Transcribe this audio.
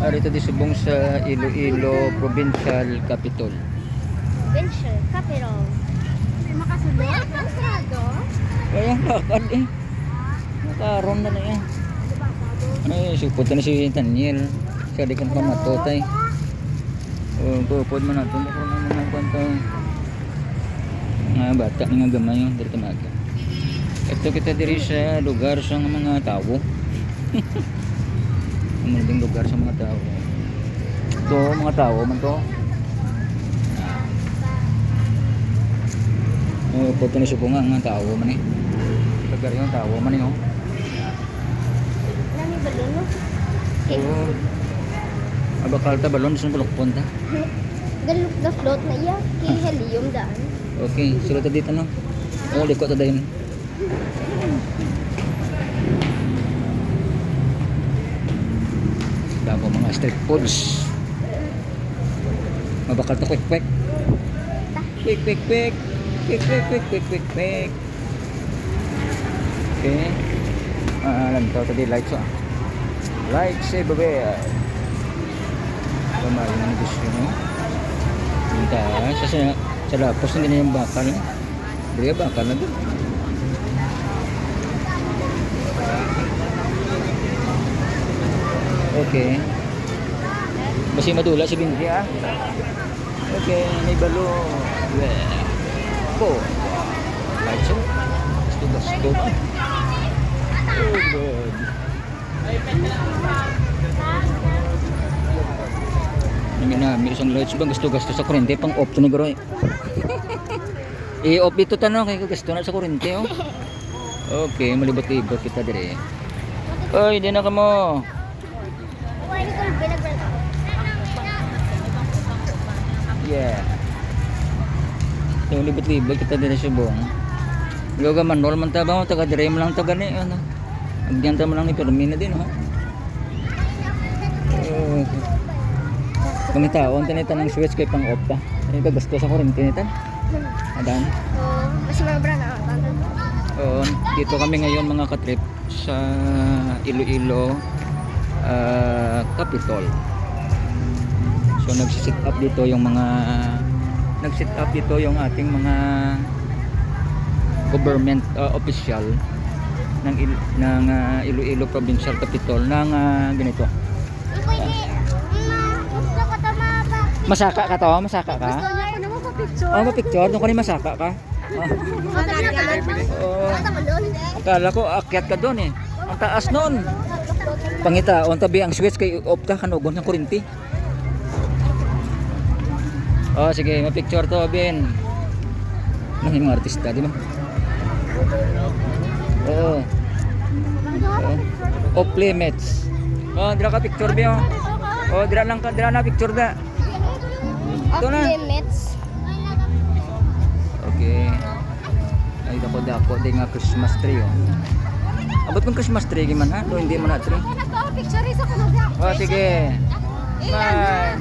Arito di subong sa Iloilo Provincial Capital. Provincial Capital. Makasunod? Ang sarado? Kaya lakad eh. Nakaroon na yan. Ay, supot na si Daniel. Siya di ka pamatotay. O, kupod mo natin. Ako na mga kwento. Mga bata nga gamay yun. Dari tamaga. Ito kita diri sa lugar sa mga tao. Ang lugar sa mga tao. Ito, mga tao man to. Puto na suko nga mga tao man eh. Lugar yung tao man eh. Oh. Nami balon, no? Oo. Abakal ta balon sa bulokpon ta. Galuk na float na iya. Kay helium daan. Okay, sulod ta dito no. Oh, liko ta dayon. Dako mga street foods. Mabakal ta quick quick. Quick quick quick. Quick quick quick quick quick quick. Okay. Alam ta tadi lights ah. Lights everywhere. Kamay na negosyo no. Punta sa lapos hindi na yung bakal. Hindi bakal na doon. Okay. Basi madula si Binti ah. Okay, may balo. Yeah. Go. Lights oh. Gusto. Oh God. Hindi na, may isang lights ba gusto sa kurente pang off to na garo eh. I-off dito tanong kay gusto na sa kurente oh. Okay, malibot-libot kita dire. Oy, di na ka mo. Yeah. So, libot-libot kita dire sa buong. Yoga man, normal ta ba mo taga dire mo lang taga ni ano. Agyan ta mo lang ni permina din oh. Kami taon tanitan ng switch kay pang off ta. Ano ba gusto sa kurente nitan? Adan. Oo. Kasi mabra na. Oo, dito kami ngayon mga katrip sa Iloilo Capital. So nagsi-sit up dito yung ating mga government official ng Iloilo Provincial Capital ng ganito. Masaka ka to? Masaka ka? Gusto niya ko naman pa-picture. Oh, ma-picture. Doon ko rin masaka ka. Oo. Akala ko akyat ka doon eh. Ang taas noon. Pangita, on tabi ang switch kay opta kanugon ng kurinti. Oh, sige, ma-picture to, Ben. Nang mga artista, di ba? Oo. Off limits. Oh, dira ka picture ba? Oh, dira na picture da. Ito na. Limits. Okay. Ay dako din nga Christmas tree oh. Abot ng Christmas tree giman ha? Do hindi mo na tree. Nagpa-picture sa kuno. Oh sige. Bye.